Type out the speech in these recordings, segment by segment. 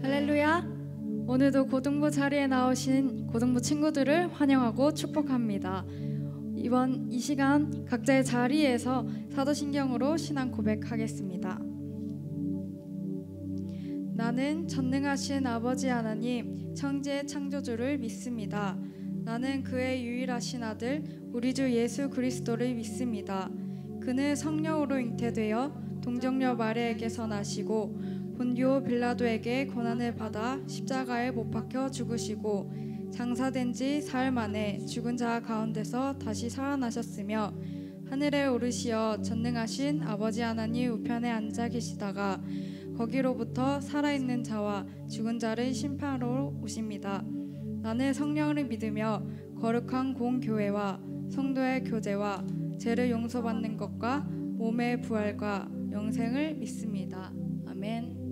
할렐루야! 오늘도 고등부 자리에 나오신 고등부 친구들을 환영하고 축복합니다. 이번 이 시간 각자의 자리에서 사도신경으로 신앙 고백하겠습니다. 나는 전능하신 아버지 하나님 창조의 창조주를 믿습니다. 나는 그의 유일하신 아들 우리 주 예수 그리스도를 믿습니다. 그는 성령으로 잉태되어 동정녀 마리아에게서 나시고 본디오 빌라도에게 고난을 받아 십자가에 못 박혀 죽으시고 장사된 지 사흘 만에 죽은 자 가운데서 다시 살아나셨으며 하늘에 오르시어 전능하신 아버지 하나님 우편에 앉아 계시다가 거기로부터 살아있는 자와 죽은 자를 심판하러 오십니다. 나는 성령을 믿으며 거룩한 공교회와 성도의 교제와 죄를 용서받는 것과 몸의 부활과 영생을 믿습니다. 아멘.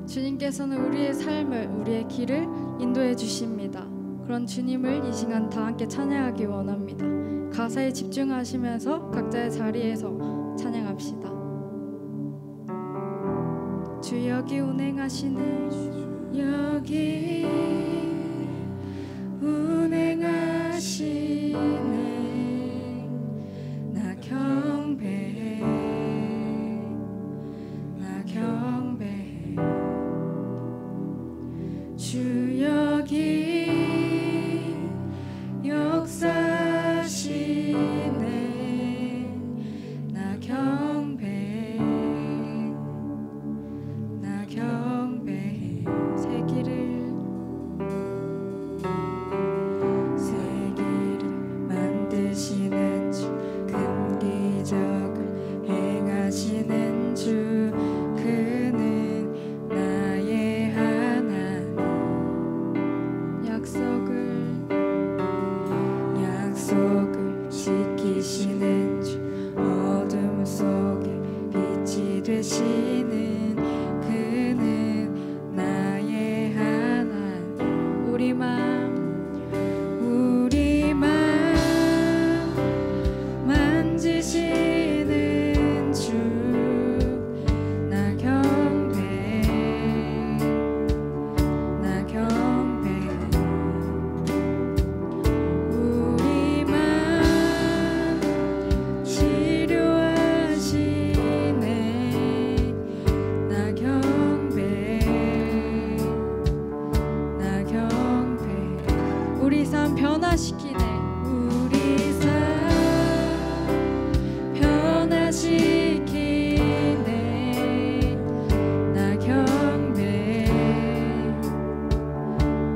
주님께서는 우리의 삶을, 우리의 길을 인도해 주십니다. 그런 주님을 이 시간 다 함께 찬양하기 원합니다. 가사에 집중하시면서 각자의 자리에서 찬양합시다. 주 여기 운행하시네, 여기 운행하시네, 나 경배해, 나 경배해. 주 여기 역사하시네, 나 경배해, 나 경배해. 새 길을 만드시는 주, 큰 기적을 행하시는 주, 그는 나의 하나님. 약속을 지키시는 주, 어둠 속에 빛이 되시는 그는 나의 하나님. 우리 맘 만지시는 주, 나 경배해, 나 경배해. 우리 맘 치료하시네, 나 경배해, 나 경배해. 우리 삶 변화시키네, 우리 삶 변화시키네, 나 경배해,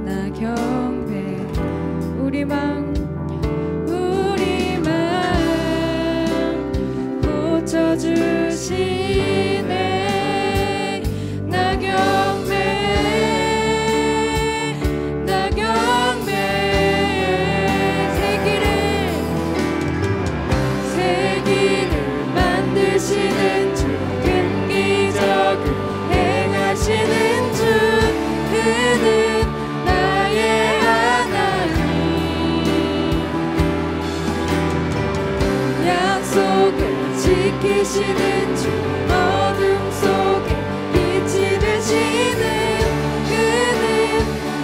나 경배해. 우리 맘 고쳐주시네, 나 경배해, 나 경배해. 새 길을 만드시는 주, 큰 기적을 행하시는 주, 그는 나의 하나님. 약속을 지키시는 주, 어둠 속에 빛이 되시는 그는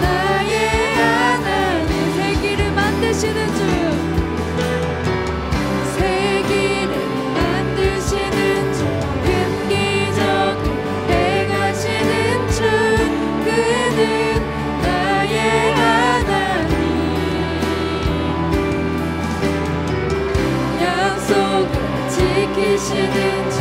나의 하나님. 새 길을 만드시는 주, 새 길을 만드시는 주, 큰 기적을 행하시는 주, 그는 나의 하나님. 약속을 지키시는 주,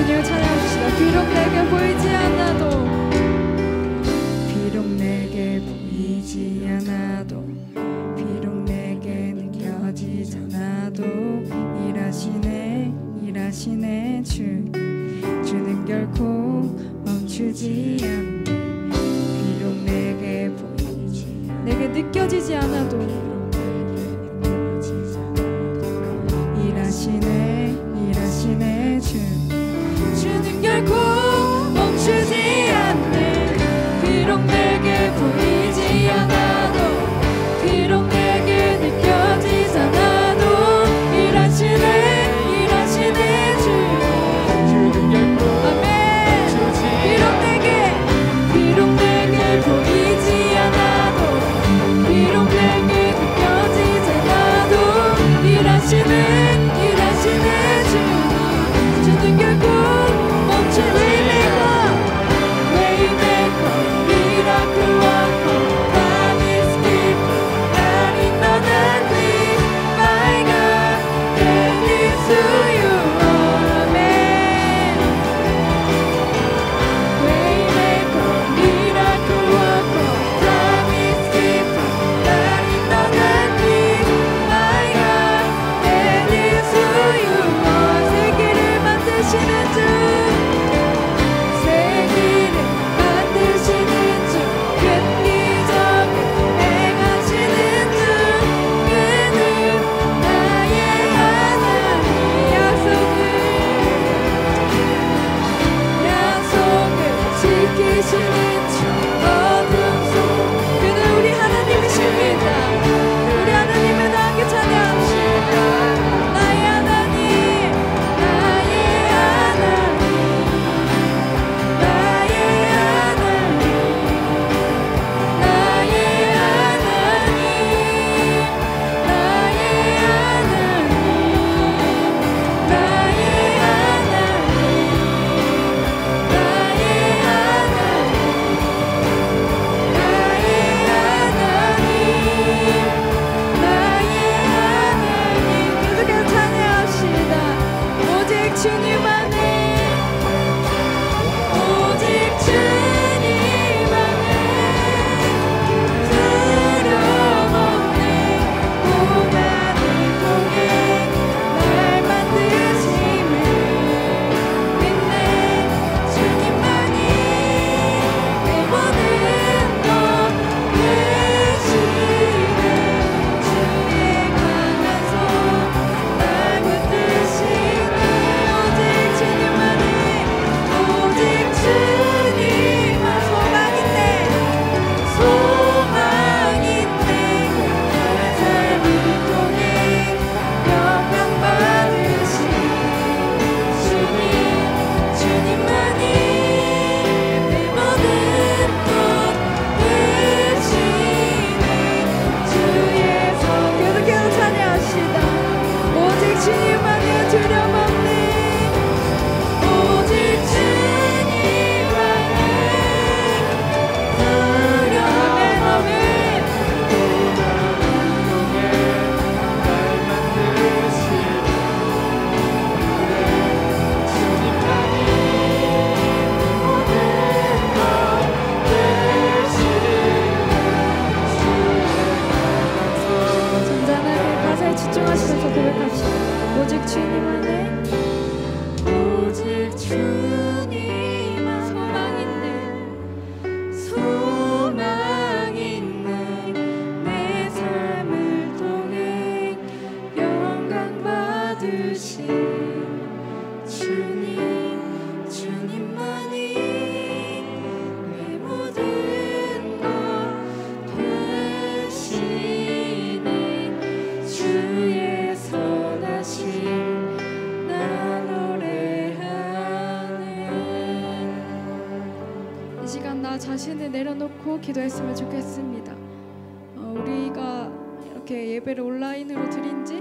주님을 찬양합시다. 비록 내게 보이지 않아도, 비록 내게 보이지 않아도, 비록 내게 느껴지지 않아도 일하시네 주는 결코 멈추지 않네. 비록 내게 보이지 내게 느껴지지 않아도 일하시네 주는 결코 멈추지 않네. 비록 내게 보이지 않아도, 비록 내게 느껴지지 않아도 일하시네 주는 결코 아멘. 비록 내게 보이지 않아도, 비록 내게 느껴지지 않아도 일하시네 주는 결코 멈추지 자신을 내려놓고 기도했으면 좋겠습니다. 우리가 이렇게 예배를 온라인으로 드린 지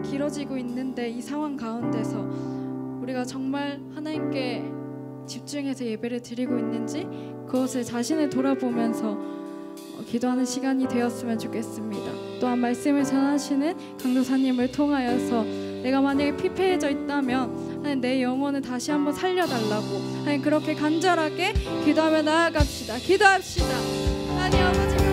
길어지고 있는데 이 상황 가운데서 우리가 정말 하나님께 집중해서 예배를 드리고 있는지 그것을 자신을 돌아보면서 기도하는 시간이 되었으면 좋겠습니다. 또한 말씀을 전하시는 강도사님을 통하여서 내가 만약에 피폐해져 있다면 하나님 내 영혼을 다시 한번 살려달라고 하나님 그렇게 간절하게 기도하며 나아갑시다. 기도합시다. 하나님 아버지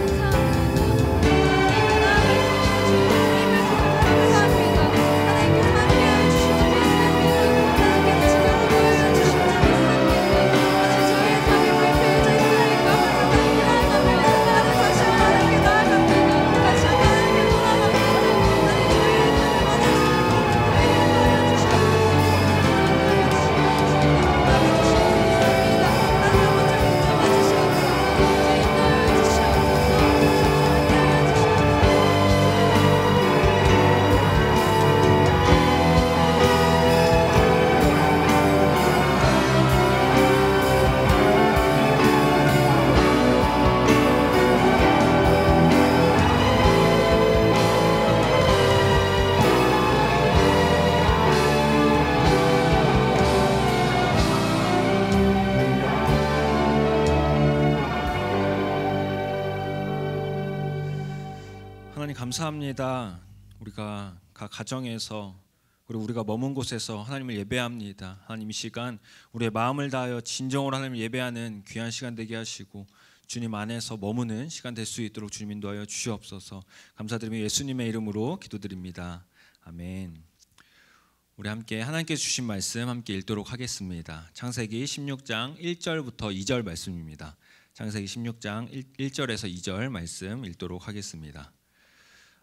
감사합니다. 우리가 각 가정에서 그리고 우리가 머문 곳에서 하나님을 예배합니다. 하나님 이 시간 우리의 마음을 다하여 진정으로 하나님을 예배하는 귀한 시간 되게 하시고 주님 안에서 머무는 시간 될 수 있도록 주님 인도하여 주시옵소서. 감사드리며 예수님의 이름으로 기도드립니다. 아멘. 우리 함께 하나님께서 주신 말씀 함께 읽도록 하겠습니다. 창세기 16장 1절부터 2절 말씀입니다. 창세기 16장 1절에서 2절 말씀 읽도록 하겠습니다.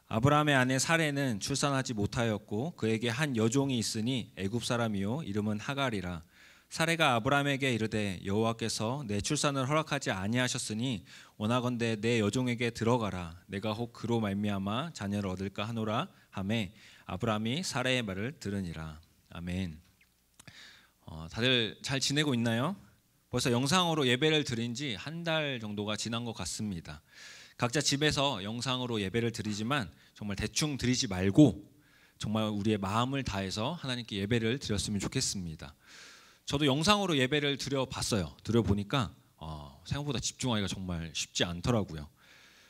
아브라함의 아내 사레는 출산하지 못하였고 그에게 한 여종이 있으니 애굽 사람이요 이름은 하갈이라. 사레가 아브라함에게 이르되 여호와께서 내 출산을 허락하지 아니하셨으니 원하건대 내 여종에게 들어가라. 내가 혹 그로 말미암아 자녀를 얻을까 하노라 하매 아브라함이 사레의 말을 들으니라. 아멘. 다들 잘 지내고 있나요? 벌써 영상으로 예배를 드린 지 한 달 정도가 지난 것 같습니다. 각자 집에서 영상으로 예배를 드리지만 정말 대충 드리지 말고 정말 우리의 마음을 다해서 하나님께 예배를 드렸으면 좋겠습니다. 저도 영상으로 예배를 드려봤어요. 드려보니까 생각보다 집중하기가 정말 쉽지 않더라고요.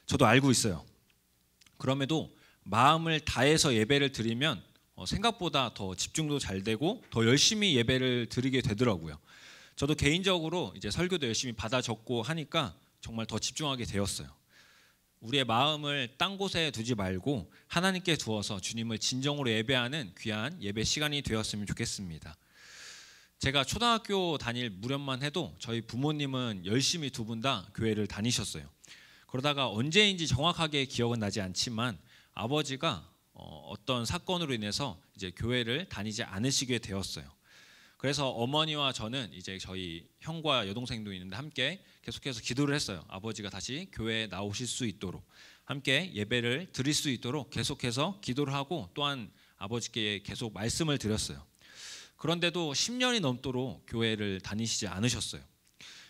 저도 알고 있어요. 그럼에도 마음을 다해서 예배를 드리면 생각보다 더 집중도 잘 되고 더 열심히 예배를 드리게 되더라고요. 저도 개인적으로 이제 설교도 열심히 받아 적고 하니까 정말 더 집중하게 되었어요. 우리의 마음을 딴 곳에 두지 말고 하나님께 두어서 주님을 진정으로 예배하는 귀한 예배 시간이 되었으면 좋겠습니다. 제가 초등학교 다닐 무렵만 해도 저희 부모님은 열심히 두 분 다 교회를 다니셨어요. 그러다가 언제인지 정확하게 기억은 나지 않지만 아버지가 어떤 사건으로 인해서 이제 교회를 다니지 않으시게 되었어요. 그래서 어머니와 저는 이제 저희 형과 여동생도 있는데 함께 계속해서 기도를 했어요. 아버지가 다시 교회에 나오실 수 있도록 함께 예배를 드릴 수 있도록 계속해서 기도를 하고 또한 아버지께 계속 말씀을 드렸어요. 그런데도 10년이 넘도록 교회를 다니시지 않으셨어요.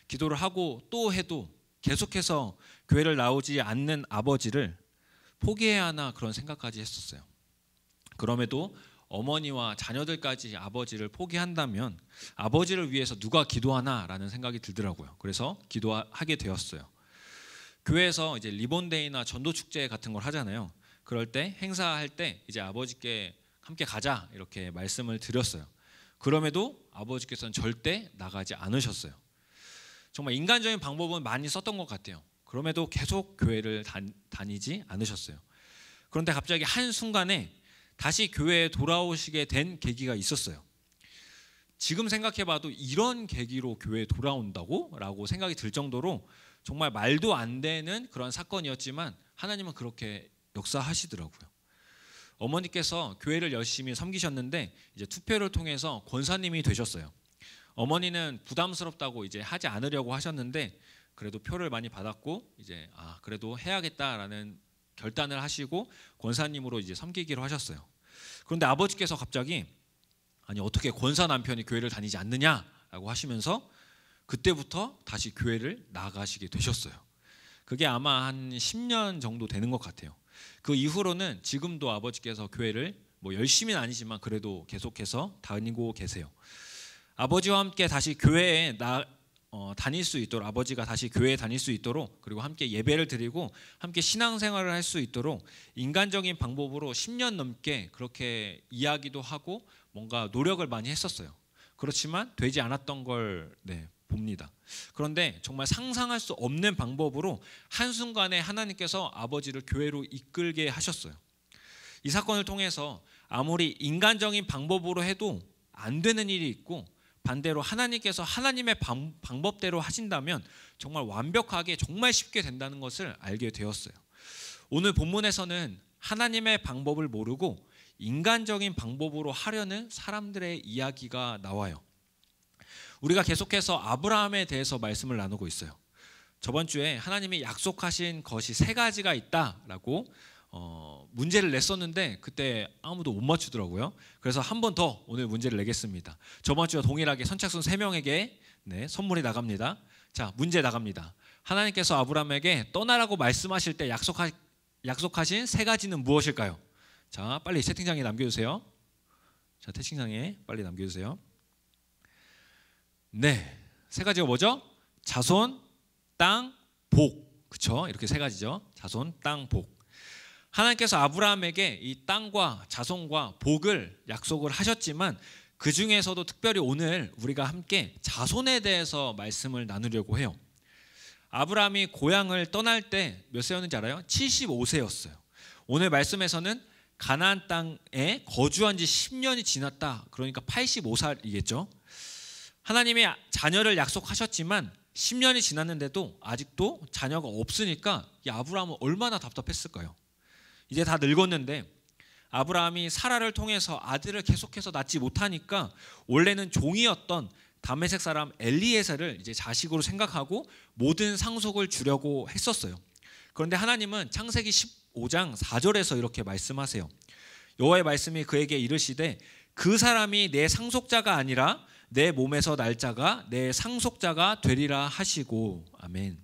기도를 하고 또 해도 계속해서 교회를 나오지 않는 아버지를 포기해야 하나 그런 생각까지 했었어요. 그럼에도 어머니와 자녀들까지 아버지를 포기한다면 아버지를 위해서 누가 기도하나라는 생각이 들더라고요. 그래서 기도하게 되었어요. 교회에서 이제 리본데이나 전도축제 같은 걸 하잖아요. 그럴 때 행사할 때 이제 아버지께 함께 가자 이렇게 말씀을 드렸어요. 그럼에도 아버지께서는 절대 나가지 않으셨어요. 정말 인간적인 방법은 많이 썼던 것 같아요. 그럼에도 계속 교회를 다니지 않으셨어요. 그런데 갑자기 한순간에 다시 교회에 돌아오시게 된 계기가 있었어요. 지금 생각해봐도 이런 계기로 교회에 돌아온다고? 라고 생각이 들 정도로 정말 말도 안 되는 그런 사건이었지만 하나님은 그렇게 역사하시더라고요. 어머니께서 교회를 열심히 섬기셨는데 이제 투표를 통해서 권사님이 되셨어요. 어머니는 부담스럽다고 이제 하지 않으려고 하셨는데 그래도 표를 많이 받았고 이제 그래도 해야겠다라는 결단을 하시고 권사님으로 이제 섬기기로 하셨어요. 그런데 아버지께서 갑자기 아니 어떻게 권사 남편이 교회를 다니지 않느냐라고 하시면서 그때부터 다시 교회를 나가시게 되셨어요. 그게 아마 한 10년 정도 되는 것 같아요. 그 이후로는 지금도 아버지께서 교회를 뭐 열심히는 아니지만 그래도 계속해서 다니고 계세요. 아버지와 함께 다시 교회에 다닐 수 있도록, 아버지가 다시 교회에 다닐 수 있도록, 그리고 함께 예배를 드리고 함께 신앙생활을 할 수 있도록 인간적인 방법으로 10년 넘게 그렇게 이야기도 하고 뭔가 노력을 많이 했었어요. 그렇지만 되지 않았던 걸 봅니다. 그런데 정말 상상할 수 없는 방법으로 한순간에 하나님께서 아버지를 교회로 이끌게 하셨어요. 이 사건을 통해서 아무리 인간적인 방법으로 해도 안 되는 일이 있고, 반대로 하나님께서 하나님의 방법대로 하신다면 정말 완벽하게 정말 쉽게 된다는 것을 알게 되었어요. 오늘 본문에서는 하나님의 방법을 모르고 인간적인 방법으로 하려는 사람들의 이야기가 나와요. 우리가 계속해서 아브라함에 대해서 말씀을 나누고 있어요. 저번 주에 하나님이 약속하신 것이 3가지가 있다라고 문제를 냈었는데 그때 아무도 못 맞추더라고요. 그래서 한 번 더 오늘 문제를 내겠습니다. 저번 주와 동일하게 선착순 3명에게 선물이 나갑니다. 자, 문제 나갑니다. 하나님께서 아브라함에게 떠나라고 말씀하실 때 약속하신 3가지는 무엇일까요? 자, 빨리 채팅창에 남겨주세요. 자, 채팅창에 빨리 남겨주세요. 3가지가 뭐죠? 자손, 땅, 복. 그렇죠? 이렇게 3가지죠. 자손, 땅, 복. 하나님께서 아브라함에게 이 땅과 자손과 복을 약속을 하셨지만 그 중에서도 특별히 오늘 우리가 함께 자손에 대해서 말씀을 나누려고 해요. 아브라함이 고향을 떠날 때 몇 세였는지 알아요? 75세였어요. 오늘 말씀에서는 가나안 땅에 거주한 지 10년이 지났다. 그러니까 85살이겠죠. 하나님이 자녀를 약속하셨지만 10년이 지났는데도 아직도 자녀가 없으니까 이 아브라함은 얼마나 답답했을까요? 이제 다 늙었는데 아브라함이 사라를 통해서 아들을 계속해서 낳지 못하니까 원래는 종이었던 다메섹 사람 엘리에셀을 이제 자식으로 생각하고 모든 상속을 주려고 했었어요. 그런데 하나님은 창세기 15장 4절에서 이렇게 말씀하세요. 여호와의 말씀이 그에게 이르시되 그 사람이 내 상속자가 아니라 내 몸에서 날 자가 내 상속자가 되리라 하시고. 아멘.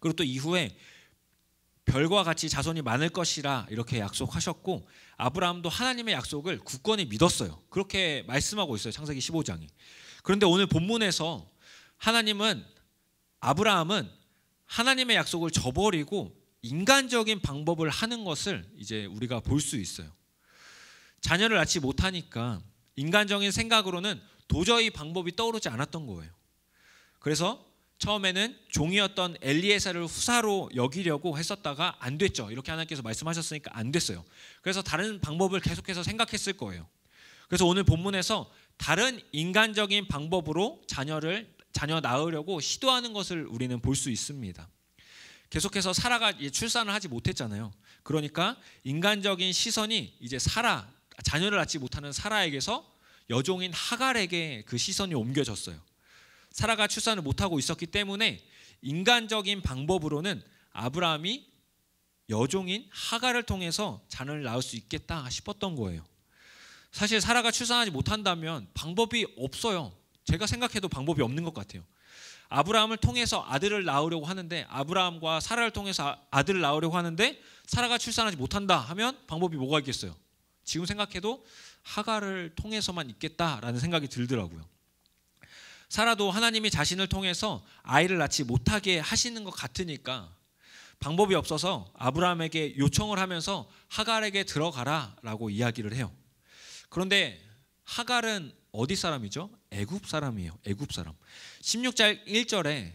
그리고 또 이후에 별과 같이 자손이 많을 것이라 이렇게 약속하셨고, 아브라함도 하나님의 약속을 굳건히 믿었어요. 그렇게 말씀하고 있어요. 창세기 15장이. 그런데 오늘 본문에서 아브라함은 하나님의 약속을 저버리고 인간적인 방법을 하는 것을 이제 우리가 볼 수 있어요. 자녀를 낳지 못하니까 인간적인 생각으로는 도저히 방법이 떠오르지 않았던 거예요. 그래서 처음에는 종이었던 엘리에셀을 후사로 여기려고 했었다가 안 됐죠. 이렇게 하나님께서 말씀하셨으니까 안 됐어요. 그래서 다른 방법을 계속해서 생각했을 거예요. 그래서 오늘 본문에서 다른 인간적인 방법으로 자녀 낳으려고 시도하는 것을 우리는 볼 수 있습니다. 계속해서 사라가 출산을 하지 못했잖아요. 그러니까 인간적인 시선이 이제 자녀를 낳지 못하는 사라에게서 여종인 하갈에게 그 시선이 옮겨졌어요. 사라가 출산을 못하고 있었기 때문에 인간적인 방법으로는 아브라함이 여종인 하갈을 통해서 자녀를 낳을 수 있겠다 싶었던 거예요. 사실 사라가 출산하지 못한다면 방법이 없어요. 제가 생각해도 방법이 없는 것 같아요. 아브라함을 통해서 아들을 낳으려고 하는데, 아브라함과 사라를 통해서 아들을 낳으려고 하는데 사라가 출산하지 못한다 하면 방법이 뭐가 있겠어요? 지금 생각해도 하갈을 통해서만 있겠다라는 생각이 들더라고요. 사라도 하나님이 자신을 통해서 아이를 낳지 못하게 하시는 것 같으니까 방법이 없어서 아브라함에게 요청을 하면서 하갈에게 들어가라라고 이야기를 해요. 그런데 하갈은 어디 사람이죠? 애굽 사람이에요. 애굽 사람. 16장 1절에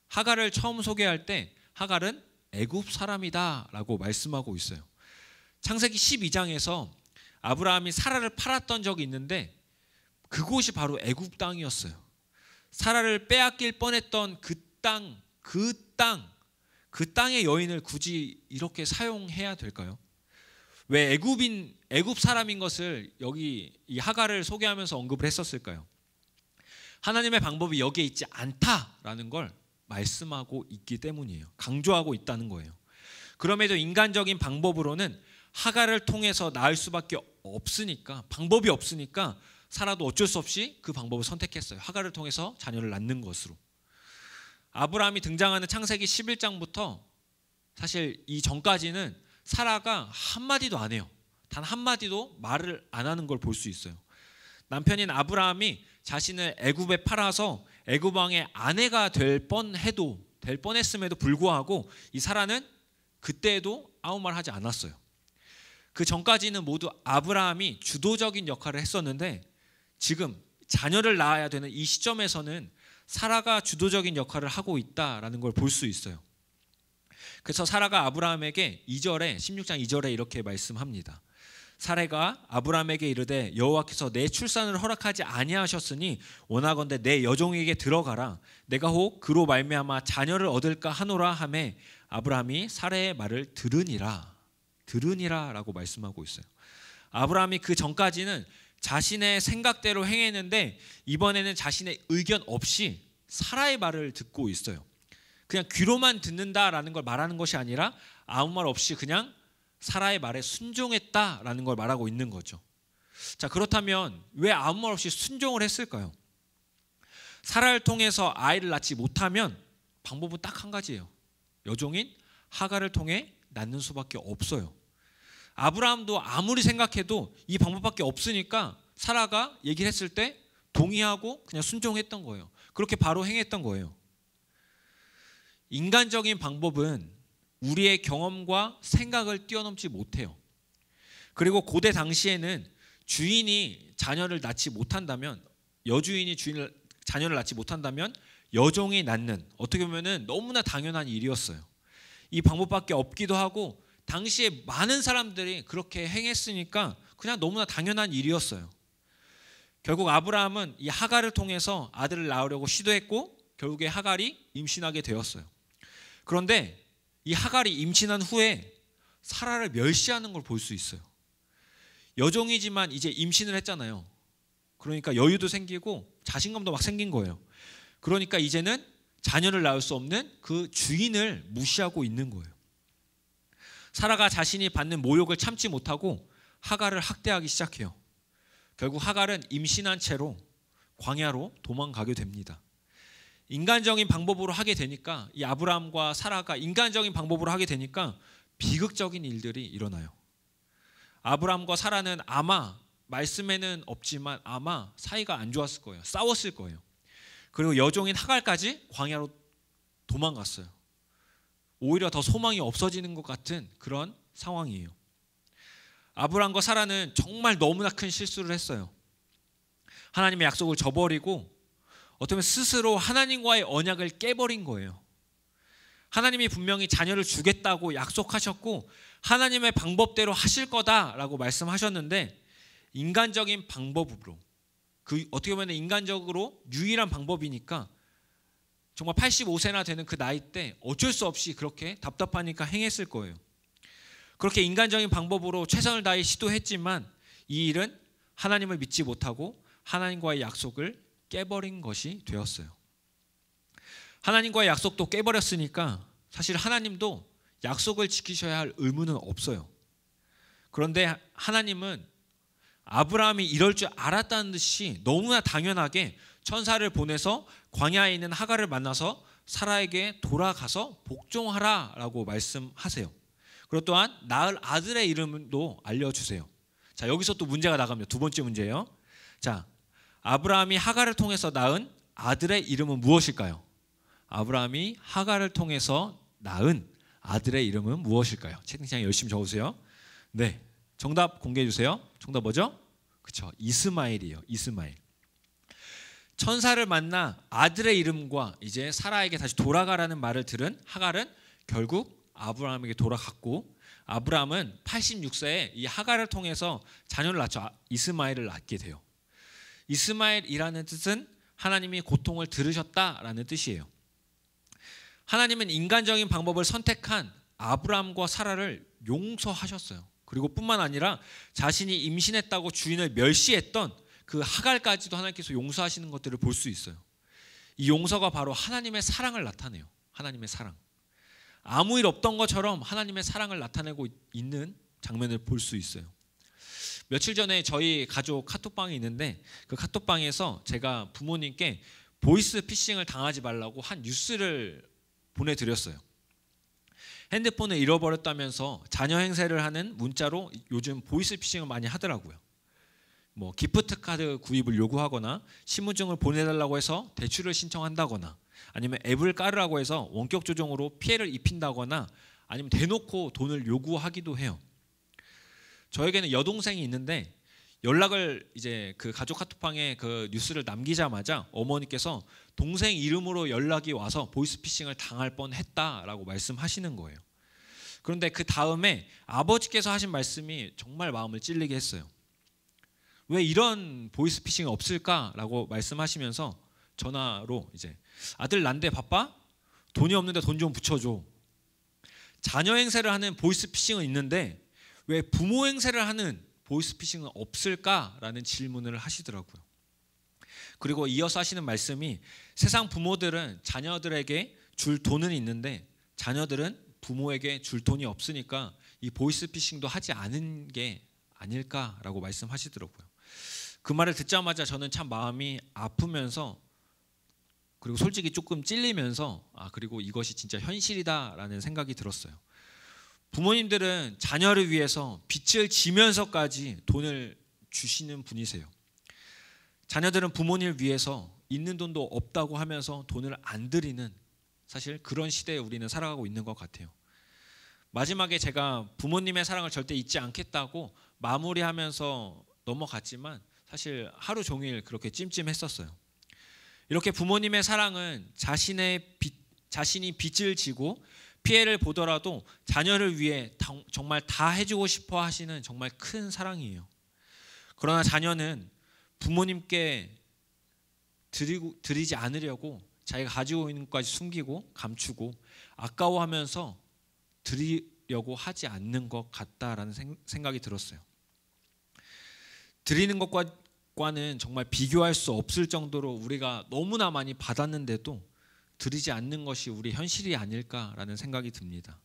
하갈을 처음 소개할 때 하갈은 애굽 사람이다라고 말씀하고 있어요. 창세기 12장에서 아브라함이 사라를 팔았던 적이 있는데 그곳이 바로 애굽 땅이었어요. 사라를 빼앗길 뻔했던 그 땅의 여인을 굳이 이렇게 사용해야 될까요? 왜 애굽 사람인 것을 여기 이 하갈을 소개하면서 언급을 했었을까요? 하나님의 방법이 여기에 있지 않다라는 걸 말씀하고 있기 때문이에요. 강조하고 있다는 거예요. 그럼에도 인간적인 방법으로는 하갈을 통해서 낳을 수밖에 없으니까, 방법이 없으니까 사라도 어쩔 수 없이 그 방법을 선택했어요. 하갈을 통해서 자녀를 낳는 것으로. 아브라함이 등장하는 창세기 11장부터 사실 이 전까지는 사라가 한마디도 안 해요. 단 한마디도 말을 안 하는 걸 볼 수 있어요. 남편인 아브라함이 자신을 애굽에 팔아서 애굽 왕의 아내가 될 뻔했음에도 불구하고 이 사라는 그때에도 아무 말 하지 않았어요. 그 전까지는 모두 아브라함이 주도적인 역할을 했었는데 지금 자녀를 낳아야 되는 이 시점에서는 사라가 주도적인 역할을 하고 있다라는 걸 볼 수 있어요. 그래서 사라가 아브라함에게 16장 2절에 이렇게 말씀합니다. 사라가 아브라함에게 이르되 여호와께서 내 출산을 허락하지 아니하셨으니 원하건대 내 여종에게 들어가라. 내가 혹 그로 말미암아 자녀를 얻을까 하노라 하매 아브라함이 사라의 말을 들으니라라고 말씀하고 있어요. 아브라함이 그 전까지는 자신의 생각대로 행했는데 이번에는 자신의 의견 없이 사라의 말을 듣고 있어요. 그냥 귀로만 듣는다라는 걸 말하는 것이 아니라 아무 말 없이 그냥 사라의 말에 순종했다라는 걸 말하고 있는 거죠. 자, 그렇다면 왜 아무 말 없이 순종을 했을까요? 사라를 통해서 아이를 낳지 못하면 방법은 딱 한 가지예요. 여종인 하갈을 통해 낳는 수밖에 없어요. 아브라함도 아무리 생각해도 이 방법밖에 없으니까 사라가 얘기를 했을 때 동의하고 그냥 순종했던 거예요. 그렇게 바로 행했던 거예요. 인간적인 방법은 우리의 경험과 생각을 뛰어넘지 못해요. 그리고 고대 당시에는 주인이 자녀를 낳지 못한다면, 여주인이 자녀를 낳지 못한다면 여종이 낳는, 어떻게 보면은 너무나 당연한 일이었어요. 이 방법밖에 없기도 하고 당시에 많은 사람들이 그렇게 행했으니까 그냥 너무나 당연한 일이었어요. 결국 아브라함은 이 하갈을 통해서 아들을 낳으려고 시도했고 결국에 하갈이 임신하게 되었어요. 그런데 이 하갈이 임신한 후에 사라를 멸시하는 걸 볼 수 있어요. 여종이지만 이제 임신을 했잖아요. 그러니까 여유도 생기고 자신감도 막 생긴 거예요. 그러니까 이제는 자녀를 낳을 수 없는 그 주인을 무시하고 있는 거예요. 사라가 자신이 받는 모욕을 참지 못하고 하갈을 학대하기 시작해요. 결국 하갈은 임신한 채로 광야로 도망가게 됩니다. 인간적인 방법으로 하게 되니까, 이 아브라함과 사라가 인간적인 방법으로 하게 되니까 비극적인 일들이 일어나요. 아브라함과 사라는 아마 말씀에는 없지만 아마 사이가 안 좋았을 거예요. 싸웠을 거예요. 그리고 여종인 하갈까지 광야로 도망갔어요. 오히려 더 소망이 없어지는 것 같은 그런 상황이에요. 아브라함과 사라는 정말 너무나 큰 실수를 했어요. 하나님의 약속을 저버리고 어떻게 보면 스스로 하나님과의 언약을 깨버린 거예요. 하나님이 분명히 자녀를 주겠다고 약속하셨고 하나님의 방법대로 하실 거다라고 말씀하셨는데 인간적인 방법으로, 그 어떻게 보면 인간적으로 유일한 방법이니까 정말 85세나 되는 그 나이 때 어쩔 수 없이 그렇게 답답하니까 행했을 거예요. 그렇게 인간적인 방법으로 최선을 다해 시도했지만 이 일은 하나님을 믿지 못하고 하나님과의 약속을 깨버린 것이 되었어요. 하나님과의 약속도 깨버렸으니까 사실 하나님도 약속을 지키셔야 할 의무는 없어요. 그런데 하나님은 아브라함이 이럴 줄 알았다는 듯이 너무나 당연하게 천사를 보내서 광야에 있는 하갈을 만나서 사라에게 돌아가서 복종하라라고 말씀하세요. 그리고 또한 낳을 아들의 이름도 알려주세요. 자, 여기서 또 문제가 나갑니다. 두 번째 문제예요. 자, 아브라함이 하갈을 통해서 낳은 아들의 이름은 무엇일까요? 아브라함이 하갈을 통해서 낳은 아들의 이름은 무엇일까요? 채팅창에 열심히 적으세요. 네, 정답 공개해 주세요. 정답 뭐죠? 그렇죠, 이스마엘이에요. 이스마엘. 천사를 만나 아들의 이름과 이제 사라에게 다시 돌아가라는 말을 들은 하갈은 결국 아브라함에게 돌아갔고, 아브라함은 86세에 이 하갈을 통해서 자녀를 낳죠. 이스마엘을 낳게 돼요. 이스마엘이라는 뜻은 하나님이 고통을 들으셨다라는 뜻이에요. 하나님은 인간적인 방법을 선택한 아브라함과 사라를 용서하셨어요. 그리고 뿐만 아니라 자신이 임신했다고 주인을 멸시했던 그 하갈까지도 하나님께서 용서하시는 것들을 볼 수 있어요. 이 용서가 바로 하나님의 사랑을 나타내요. 하나님의 사랑. 아무 일 없던 것처럼 하나님의 사랑을 나타내고 있는 장면을 볼 수 있어요. 며칠 전에 저희 가족 카톡방이 있는데 그 카톡방에서 제가 부모님께 보이스 피싱을 당하지 말라고 한 뉴스를 보내드렸어요. 핸드폰을 잃어버렸다면서 자녀 행세를 하는 문자로 요즘 보이스 피싱을 많이 하더라고요. 뭐 기프트 카드 구입을 요구하거나 신분증을 보내달라고 해서 대출을 신청한다거나 아니면 앱을 깔으라고 해서 원격 조정으로 피해를 입힌다거나 아니면 대놓고 돈을 요구하기도 해요. 저에게는 여동생이 있는데 연락을 이제 그 가족 카톡방에 그 뉴스를 남기자마자 어머니께서 동생 이름으로 연락이 와서 보이스피싱을 당할 뻔했다라고 말씀하시는 거예요. 그런데 그 다음에 아버지께서 하신 말씀이 정말 마음을 찔리게 했어요. 왜 이런 보이스피싱이 없을까라고 말씀하시면서 전화로 이제 아들 난데 바빠? 돈이 없는데 돈 좀 붙여줘. 자녀 행세를 하는 보이스피싱은 있는데 왜 부모 행세를 하는 보이스피싱은 없을까라는 질문을 하시더라고요. 그리고 이어서 하시는 말씀이 세상 부모들은 자녀들에게 줄 돈은 있는데 자녀들은 부모에게 줄 돈이 없으니까 이 보이스피싱도 하지 않은 게 아닐까라고 말씀하시더라고요. 그 말을 듣자마자 저는 참 마음이 아프면서 그리고 솔직히 조금 찔리면서 그리고 이것이 진짜 현실이다라는 생각이 들었어요. 부모님들은 자녀를 위해서 빚을 지면서까지 돈을 주시는 분이세요. 자녀들은 부모님을 위해서 있는 돈도 없다고 하면서 돈을 안 드리는 사실 그런 시대에 우리는 살아가고 있는 것 같아요. 마지막에 제가 부모님의 사랑을 절대 잊지 않겠다고 마무리하면서 넘어갔지만 사실 하루 종일 그렇게 찜찜했었어요. 이렇게 부모님의 사랑은 자신이 빚을 지고 피해를 보더라도 자녀를 위해 정말 다 해주고 싶어 하시는 정말 큰 사랑이에요. 그러나 자녀는 부모님께 드리지 않으려고 자기가 가지고 있는 것까지 숨기고 감추고 아까워하면서 드리려고 하지 않는 것 같다라는 생각이 들었어요. 드리는 것과는 정말 비교할 수 없을 정도로 우리가 너무나 많이 받았는데도 드리지 않는 것이 우리 현실이 아닐까라는 생각이 듭니다.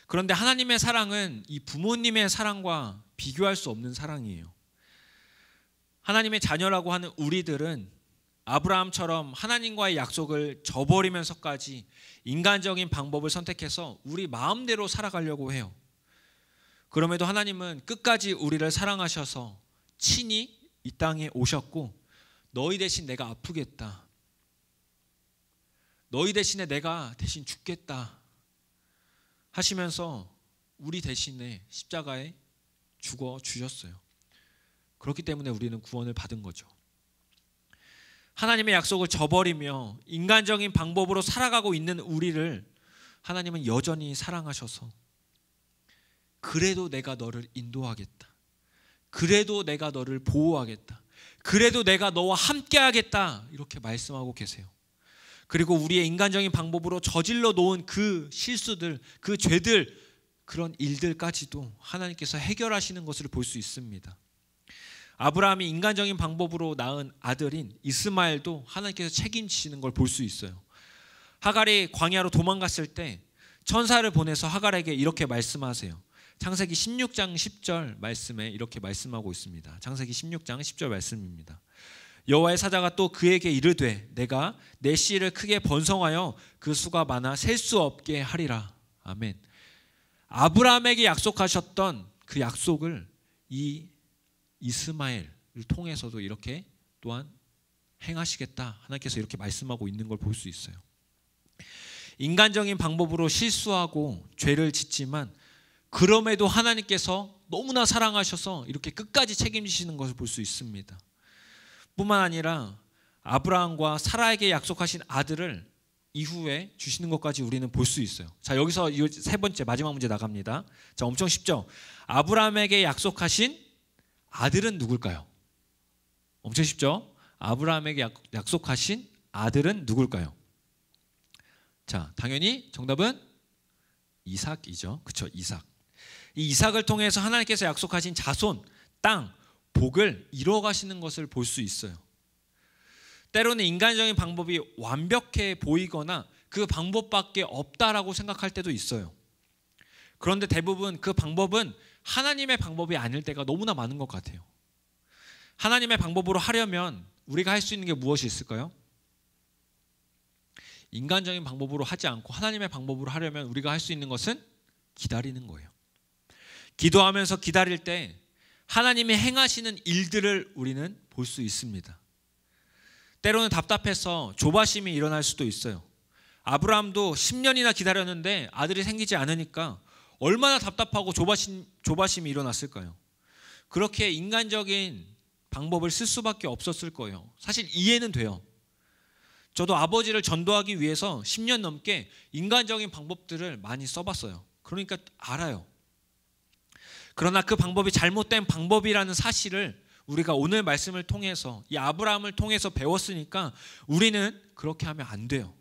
그런데 하나님의 사랑은 이 부모님의 사랑과 비교할 수 없는 사랑이에요. 하나님의 자녀라고 하는 우리들은 아브라함처럼 하나님과의 약속을 저버리면서까지 인간적인 방법을 선택해서 우리 마음대로 살아가려고 해요. 그럼에도 하나님은 끝까지 우리를 사랑하셔서 친히 이 땅에 오셨고 너희 대신 내가 아프겠다. 너희 대신에 내가 대신 죽겠다 하시면서 우리 대신에 십자가에 죽어 주셨어요. 그렇기 때문에 우리는 구원을 받은 거죠. 하나님의 약속을 저버리며 인간적인 방법으로 살아가고 있는 우리를 하나님은 여전히 사랑하셔서 그래도 내가 너를 인도하겠다. 그래도 내가 너를 보호하겠다. 그래도 내가 너와 함께하겠다. 이렇게 말씀하고 계세요. 그리고 우리의 인간적인 방법으로 저질러 놓은 그 실수들, 그 죄들, 그런 일들까지도 하나님께서 해결하시는 것을 볼 수 있습니다. 아브라함이 인간적인 방법으로 낳은 아들인 이스마엘도 하나님께서 책임지시는 걸 볼 수 있어요. 하갈이 광야로 도망갔을 때 천사를 보내서 하갈에게 이렇게 말씀하세요. 창세기 16장 10절 말씀에 이렇게 말씀하고 있습니다. 창세기 16장 10절 말씀입니다. 여호와의 사자가 또 그에게 이르되 내가 내 씨를 크게 번성하여 그 수가 많아 셀 수 없게 하리라. 아멘. 아브라함에게 약속하셨던 그 약속을 이 이스마엘을 통해서도 이렇게 또한 행하시겠다. 하나님께서 이렇게 말씀하고 있는 걸 볼 수 있어요. 인간적인 방법으로 실수하고 죄를 짓지만 그럼에도 하나님께서 너무나 사랑하셔서 이렇게 끝까지 책임지시는 것을 볼 수 있습니다. 뿐만 아니라 아브라함과 사라에게 약속하신 아들을 이후에 주시는 것까지 우리는 볼 수 있어요. 자, 여기서 이 세 번째 마지막 문제 나갑니다. 자, 엄청 쉽죠? 아브라함에게 약속하신 아들은 누굴까요? 엄청 쉽죠? 아브라함에게 약속하신 아들은 누굴까요? 자, 당연히 정답은 이삭이죠. 그렇죠? 이삭. 이 이삭을 통해서 하나님께서 약속하신 자손, 땅, 복을 이뤄가시는 것을 볼 수 있어요. 때로는 인간적인 방법이 완벽해 보이거나 그 방법밖에 없다라고 생각할 때도 있어요. 그런데 대부분 그 방법은 하나님의 방법이 아닐 때가 너무나 많은 것 같아요. 하나님의 방법으로 하려면 우리가 할 수 있는 게 무엇이 있을까요? 인간적인 방법으로 하지 않고 하나님의 방법으로 하려면 우리가 할 수 있는 것은 기다리는 거예요. 기도하면서 기다릴 때 하나님이 행하시는 일들을 우리는 볼 수 있습니다. 때로는 답답해서 조바심이 일어날 수도 있어요. 아브라함도 10년이나 기다렸는데 아들이 생기지 않으니까 얼마나 답답하고 조바심이 일어났을까요? 그렇게 인간적인 방법을 쓸 수밖에 없었을 거예요. 사실 이해는 돼요. 저도 아버지를 전도하기 위해서 10년 넘게 인간적인 방법들을 많이 써봤어요. 그러니까 알아요. 그러나 그 방법이 잘못된 방법이라는 사실을 우리가 오늘 말씀을 통해서, 이 아브라함을 통해서 배웠으니까 우리는 그렇게 하면 안 돼요.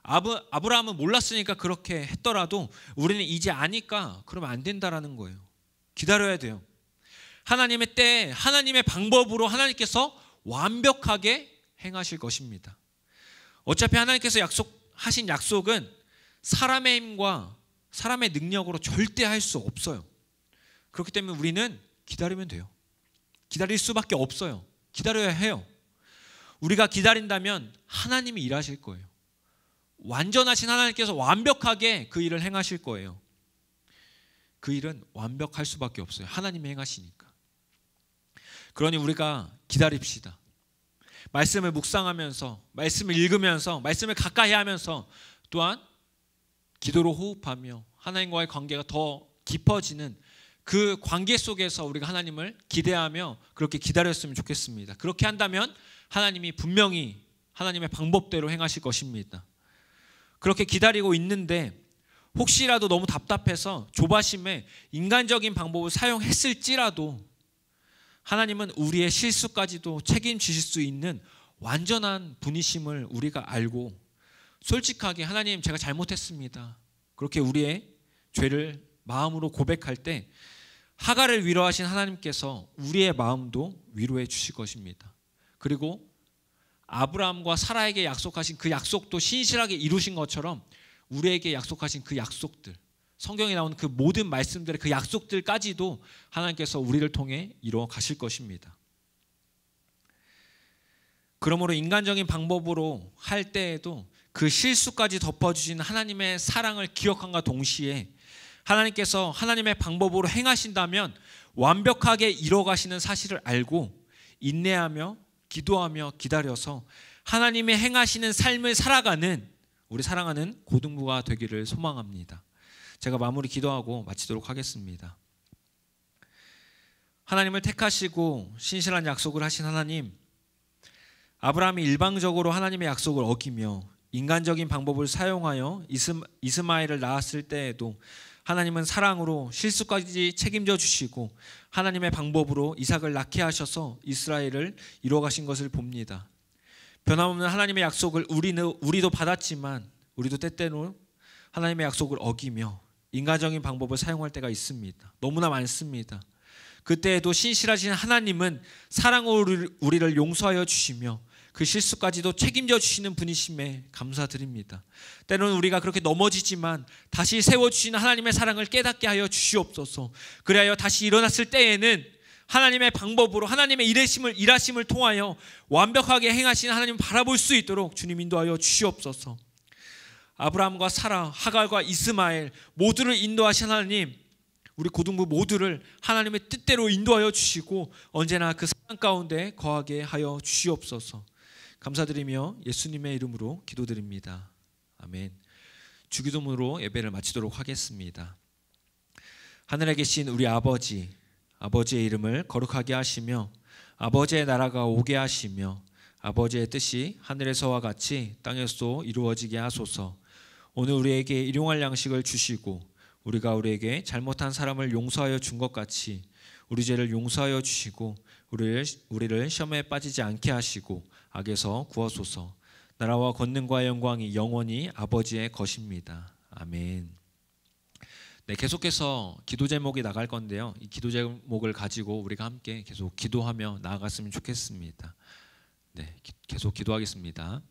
아브라함은 몰랐으니까 그렇게 했더라도 우리는 이제 아니까 그러면 안 된다라는 거예요. 기다려야 돼요. 하나님의 때에 하나님의 방법으로 하나님께서 완벽하게 행하실 것입니다. 어차피 하나님께서 하신 약속은 사람의 힘과 사람의 능력으로 절대 할 수 없어요. 그렇기 때문에 우리는 기다리면 돼요. 기다릴 수밖에 없어요. 기다려야 해요. 우리가 기다린다면 하나님이 일하실 거예요. 완전하신 하나님께서 완벽하게 그 일을 행하실 거예요. 그 일은 완벽할 수밖에 없어요. 하나님이 행하시니까. 그러니 우리가 기다립시다. 말씀을 묵상하면서, 말씀을 읽으면서, 말씀을 가까이 하면서, 또한 기도로 호흡하며 하나님과의 관계가 더 깊어지는 그 관계 속에서 우리가 하나님을 기대하며 그렇게 기다렸으면 좋겠습니다. 그렇게 한다면 하나님이 분명히 하나님의 방법대로 행하실 것입니다. 그렇게 기다리고 있는데 혹시라도 너무 답답해서 조바심에 인간적인 방법을 사용했을지라도 하나님은 우리의 실수까지도 책임지실 수 있는 완전한 분이심을 우리가 알고 솔직하게 하나님 제가 잘못했습니다. 그렇게 우리의 죄를 마음으로 고백할 때 하갈을 위로하신 하나님께서 우리의 마음도 위로해 주실 것입니다. 그리고 아브라함과 사라에게 약속하신 그 약속도 신실하게 이루신 것처럼 우리에게 약속하신 그 약속들, 성경에 나오는 그 모든 말씀들의 그 약속들까지도 하나님께서 우리를 통해 이루어 가실 것입니다. 그러므로 인간적인 방법으로 할 때에도 그 실수까지 덮어주신 하나님의 사랑을 기억함과 동시에 하나님께서 하나님의 방법으로 행하신다면 완벽하게 이뤄가시는 사실을 알고 인내하며 기도하며 기다려서 하나님의 행하시는 삶을 살아가는 우리 사랑하는 고등부가 되기를 소망합니다. 제가 마무리 기도하고 마치도록 하겠습니다. 하나님을 택하시고 신실한 약속을 하신 하나님, 아브라함이 일방적으로 하나님의 약속을 어기며 인간적인 방법을 사용하여 이스마엘을 낳았을 때에도 하나님은 사랑으로 실수까지 책임져 주시고 하나님의 방법으로 이삭을 낳게 하셔서 이스라엘을 이루어가신 것을 봅니다. 변함없는 하나님의 약속을 우리도 받았지만 우리도 때때로 하나님의 약속을 어기며 인간적인 방법을 사용할 때가 있습니다. 너무나 많습니다. 그때에도 신실하신 하나님은 사랑으로 우리를 용서하여 주시며 그 실수까지도 책임져 주시는 분이심에 감사드립니다. 때로는 우리가 그렇게 넘어지지만 다시 세워주시는 하나님의 사랑을 깨닫게 하여 주시옵소서. 그리하여 다시 일어났을 때에는 하나님의 방법으로 하나님의 일하심을 통하여 완벽하게 행하시는 하나님을 바라볼 수 있도록 주님 인도하여 주시옵소서. 아브라함과 사라, 하갈과 이스마엘 모두를 인도하신 하나님, 우리 고등부 모두를 하나님의 뜻대로 인도하여 주시고 언제나 그 사랑 가운데 거하게 하여 주시옵소서. 감사드리며 예수님의 이름으로 기도드립니다. 아멘. 주기도문으로 예배를 마치도록 하겠습니다. 하늘에 계신 우리 아버지, 아버지의 이름을 거룩하게 하시며 아버지의 나라가 오게 하시며 아버지의 뜻이 하늘에서와 같이 땅에서도 이루어지게 하소서. 오늘 우리에게 일용할 양식을 주시고 우리가 우리에게 잘못한 사람을 용서하여 준 것 같이 우리 죄를 용서하여 주시고 우리를 시험에 빠지지 않게 하시고 악에서 구하소서. 나라와 권능과 영광이 영원히 아버지의 것입니다. 아멘. 네, 계속해서 기도 제목이 나갈 건데요. 이 기도 제목을 가지고 우리가 함께 계속 기도하며 나아갔으면 좋겠습니다. 네, 계속 기도하겠습니다.